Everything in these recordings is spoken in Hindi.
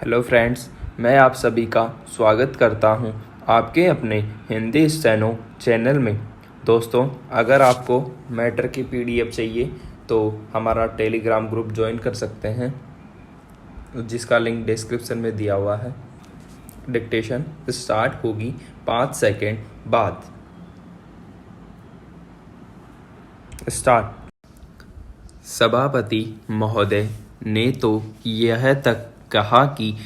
हेलो फ्रेंड्स, मैं आप सभी का स्वागत करता हूं आपके अपने हिंदी स्टेनो चैनल में। दोस्तों, अगर आपको मैटर की पीडीएफ चाहिए तो हमारा टेलीग्राम ग्रुप ज्वाइन कर सकते हैं, जिसका लिंक डिस्क्रिप्शन में दिया हुआ है। डिक्टेशन स्टार्ट होगी 5 सेकेंड बाद। स्टार्ट। सभापति महोदय ने तो यह तक कहा कि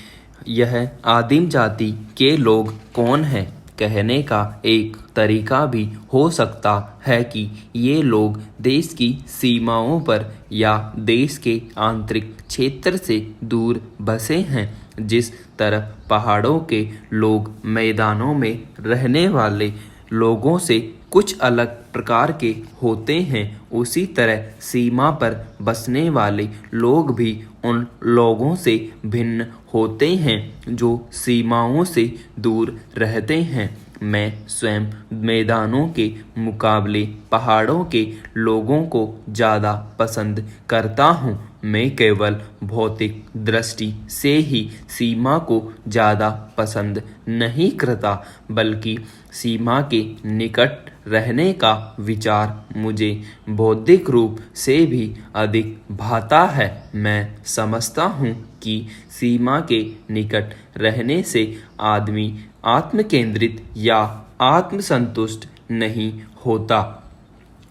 यह आदिम जाति के लोग कौन हैं। कहने का एक तरीका भी हो सकता है कि ये लोग देश की सीमाओं पर या देश के आंतरिक क्षेत्र से दूर बसे हैं। जिस तरह पहाड़ों के लोग मैदानों में रहने वाले लोगों से कुछ अलग प्रकार के होते हैं, उसी तरह सीमा पर बसने वाले लोग भी उन लोगों से भिन्न होते हैं जो सीमाओं से दूर रहते हैं। मैं स्वयं मैदानों के मुकाबले पहाड़ों के लोगों को ज़्यादा पसंद करता हूँ। मैं केवल भौतिक दृष्टि से ही सीमा को ज़्यादा पसंद नहीं करता, बल्कि सीमा के निकट रहने का विचार मुझे बौद्धिक रूप से भी अधिक भाता है। मैं समझता हूँ कि सीमा के निकट रहने से आदमी आत्मकेंद्रित या आत्मसंतुष्ट नहीं होता,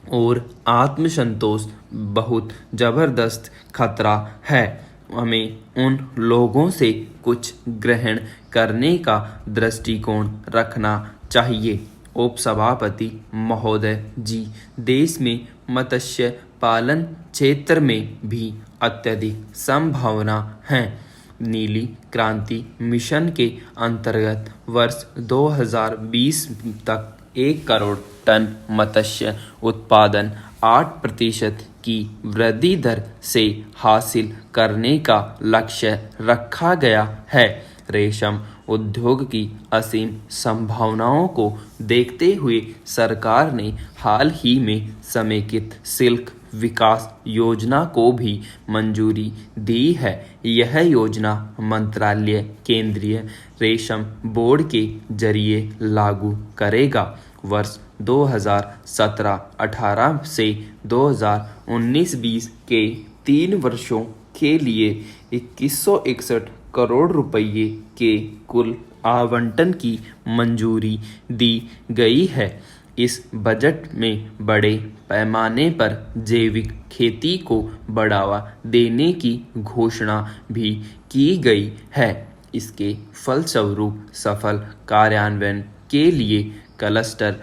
और आत्मसंतोष बहुत ज़बरदस्त खतरा है। हमें उन लोगों से कुछ ग्रहण करने का दृष्टिकोण रखना चाहिए। उपसभापति महोदय जी, देश में मत्स्य पालन क्षेत्र में भी अत्यधिक संभावना है। नीली क्रांति मिशन के अंतर्गत वर्ष 2020 तक 1 करोड़ टन मत्स्य उत्पादन 8% की वृद्धि दर से हासिल करने का लक्ष्य रखा गया है। रेशम उद्योग की असीम संभावनाओं को देखते हुए सरकार ने हाल ही में समेकित सिल्क विकास योजना को भी मंजूरी दी है। यह योजना मंत्रालय केंद्रीय रेशम बोर्ड के जरिए लागू करेगा। वर्ष 2017-18 से 2019-20 के 3 वर्षों के लिए 2161 करोड़ रुपये के कुल आवंटन की मंजूरी दी गई है। इस बजट में बड़े पैमाने पर जैविक खेती को बढ़ावा देने की घोषणा भी की गई है। इसके फलस्वरूप सफल कार्यान्वयन के लिए क्लस्टर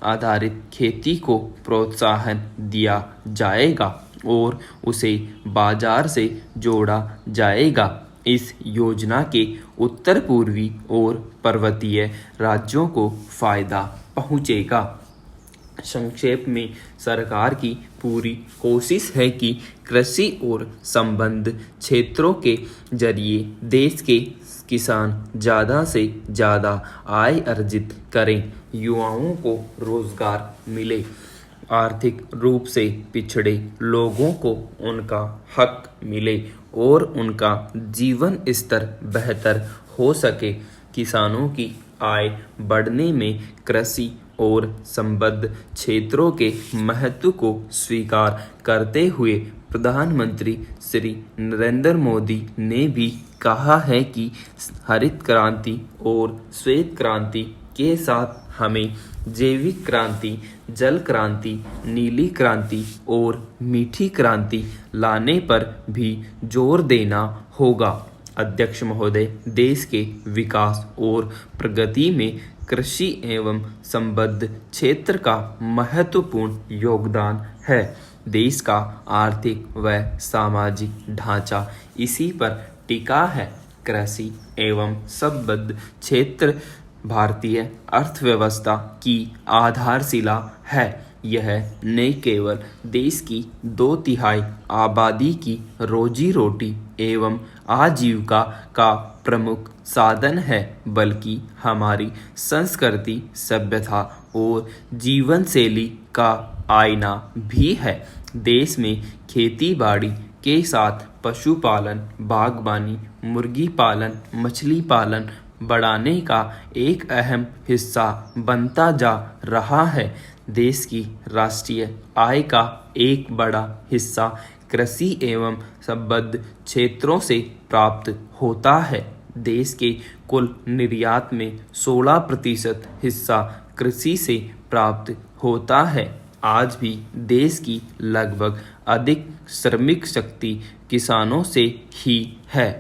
आधारित खेती को प्रोत्साहन दिया जाएगा और उसे बाजार से जोड़ा जाएगा। इस योजना के उत्तर पूर्वी और पर्वतीय राज्यों को फायदा पहुंचेगा। संक्षेप में, सरकार की पूरी कोशिश है कि कृषि और संबद्ध क्षेत्रों के जरिए देश के किसान ज़्यादा से ज़्यादा आय अर्जित करें, युवाओं को रोजगार मिले, आर्थिक रूप से पिछड़े लोगों को उनका हक मिले और उनका जीवन स्तर बेहतर हो सके। किसानों की आय बढ़ने में कृषि और संबद्ध क्षेत्रों के महत्व को स्वीकार करते हुए प्रधानमंत्री श्री नरेंद्र मोदी ने भी कहा है कि हरित क्रांति और श्वेत क्रांति के साथ हमें जैविक क्रांति, जल क्रांति, नीली क्रांति और मीठी क्रांति लाने पर भी जोर देना होगा। अध्यक्ष महोदय, देश के विकास और प्रगति में कृषि एवं संबद्ध क्षेत्र का महत्वपूर्ण योगदान है। देश का आर्थिक व सामाजिक ढांचा इसी पर टिका है। कृषि एवं संबद्ध क्षेत्र भारतीय अर्थव्यवस्था की आधारशिला है। यह न केवल देश की 2/3 आबादी की रोजी रोटी एवं आजीविका का प्रमुख साधन है, बल्कि हमारी संस्कृति, सभ्यता और जीवन शैली का आईना भी है। देश में खेती बाड़ी के साथ पशुपालन, बागवानी, मुर्गी पालन, मछली पालन बढ़ाने का एक अहम हिस्सा बनता जा रहा है। देश की राष्ट्रीय आय का एक बड़ा हिस्सा कृषि एवं संबद्ध क्षेत्रों से प्राप्त होता है। देश के कुल निर्यात में 16% हिस्सा कृषि से प्राप्त होता है। आज भी देश की लगभग अधिक श्रमिक शक्ति किसानों से ही है।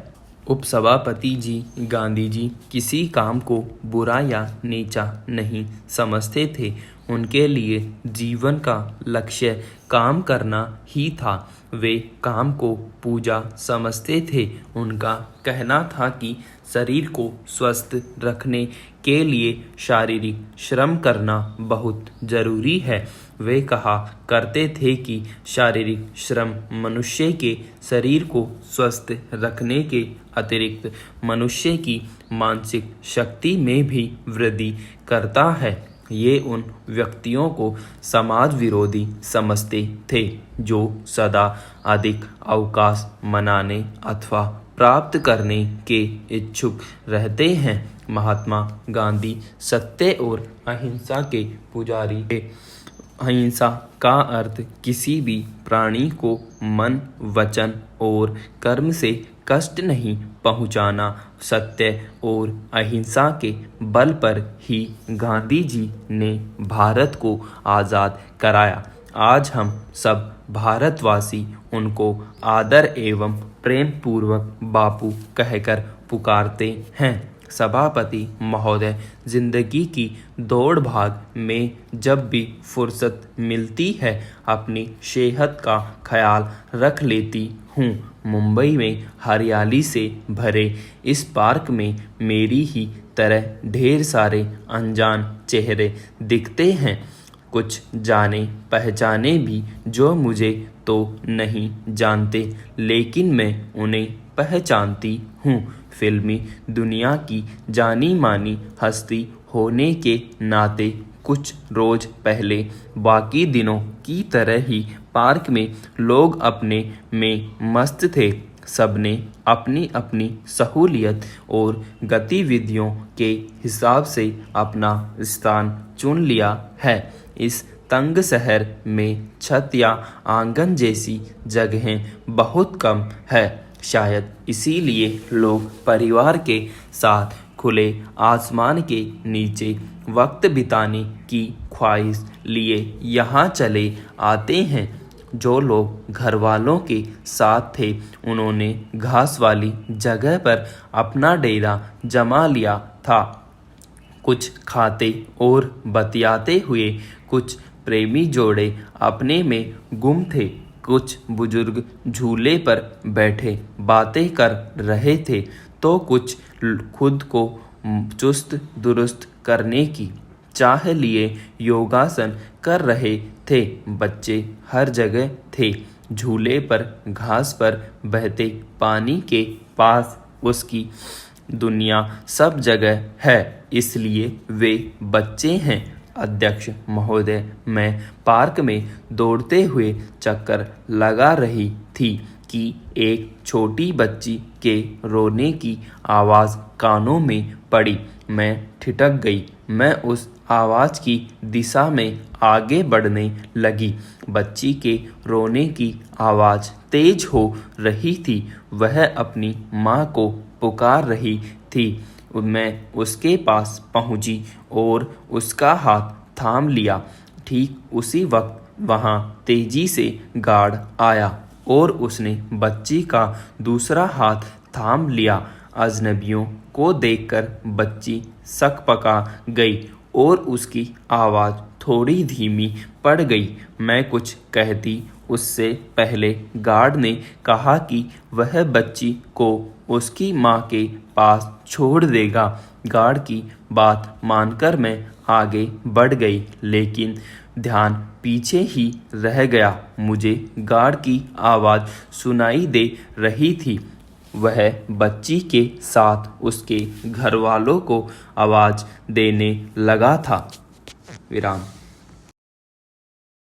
उपसभापति जी गांधी जी किसी काम को बुरा या नीचा नहीं समझते थे। उनके लिए जीवन का लक्ष्य काम करना ही था। वे काम को पूजा समझते थे। उनका कहना था कि शरीर को स्वस्थ रखने के लिए शारीरिक श्रम करना बहुत जरूरी है। वे कहा करते थे कि शारीरिक श्रम मनुष्य के शरीर को स्वस्थ रखने के अतिरिक्त मनुष्य की मानसिक शक्ति में भी वृद्धि करता है। ये उन व्यक्तियों को समाज विरोधी समझते थे जो सदा अधिक अवकाश मनाने अथवा प्राप्त करने के इच्छुक रहते हैं। महात्मा गांधी सत्य और अहिंसा के पुजारी थे। अहिंसा का अर्थ किसी भी प्राणी को मन, वचन और कर्म से कष्ट नहीं पहुंचाना। सत्य और अहिंसा के बल पर ही गांधी जी ने भारत को आज़ाद कराया। आज हम सब भारतवासी उनको आदर एवं प्रेम पूर्वक बापू कहकर पुकारते हैं। सभापति महोदय, जिंदगी की दौड़ भाग में जब भी फुर्सत मिलती है अपनी सेहत का ख्याल रख लेती हूँ। मुंबई में हरियाली से भरे इस पार्क में मेरी ही तरह ढेर सारे अनजान चेहरे दिखते हैं। कुछ जाने पहचाने भी जो मुझे तो नहीं जानते, लेकिन मैं उन्हें पहचानती हूँ। फिल्मी दुनिया की जानी मानी हस्ती होने के नाते कुछ रोज पहले बाकी दिनों की तरह ही पार्क में लोग अपने में मस्त थे। सबने अपनी अपनी सहूलियत और गतिविधियों के हिसाब से अपना स्थान चुन लिया है। इस तंग शहर में छत या आंगन जैसी जगहें बहुत कम है। शायद इसीलिए लोग परिवार के साथ खुले आसमान के नीचे वक्त बिताने की ख्वाहिश लिए यहाँ चले आते हैं। जो लोग घर वालों के साथ थे उन्होंने घास वाली जगह पर अपना डेरा जमा लिया था। कुछ खाते और बतियाते हुए कुछ प्रेमी जोड़े अपने में गुम थे। कुछ बुजुर्ग झूले पर बैठे बातें कर रहे थे तो कुछ खुद को चुस्त दुरुस्त करने की चाह लिए योगासन कर रहे थे। बच्चे हर जगह थे, झूले पर, घास पर, बहते पानी के पास। उसकी दुनिया सब जगह है, इसलिए वे बच्चे हैं। अध्यक्ष महोदय, मैं पार्क में दौड़ते हुए चक्कर लगा रही थी कि एक छोटी बच्ची के रोने की आवाज़ कानों में पड़ी। मैं ठिठक गई। मैं उस आवाज़ की दिशा में आगे बढ़ने लगी। बच्ची के रोने की आवाज़ तेज हो रही थी। वह अपनी माँ को पुकार रही थी। मैं उसके पास पहुंची और उसका हाथ थाम लिया। ठीक उसी वक्त वहां तेजी से गार्ड आया और उसने बच्ची का दूसरा हाथ थाम लिया। अजनबियों को देखकर बच्ची सकपका गई और उसकी आवाज़ थोड़ी धीमी पड़ गई। मैं कुछ कहती उससे पहले गार्ड ने कहा कि वह बच्ची को उसकी माँ के पास छोड़ देगा। गार्ड की बात मानकर मैं आगे बढ़ गई, लेकिन ध्यान पीछे ही रह गया। मुझे गार्ड की आवाज़ सुनाई दे रही थी। वह बच्ची के साथ उसके घर वालों को आवाज़ देने लगा था। विराम।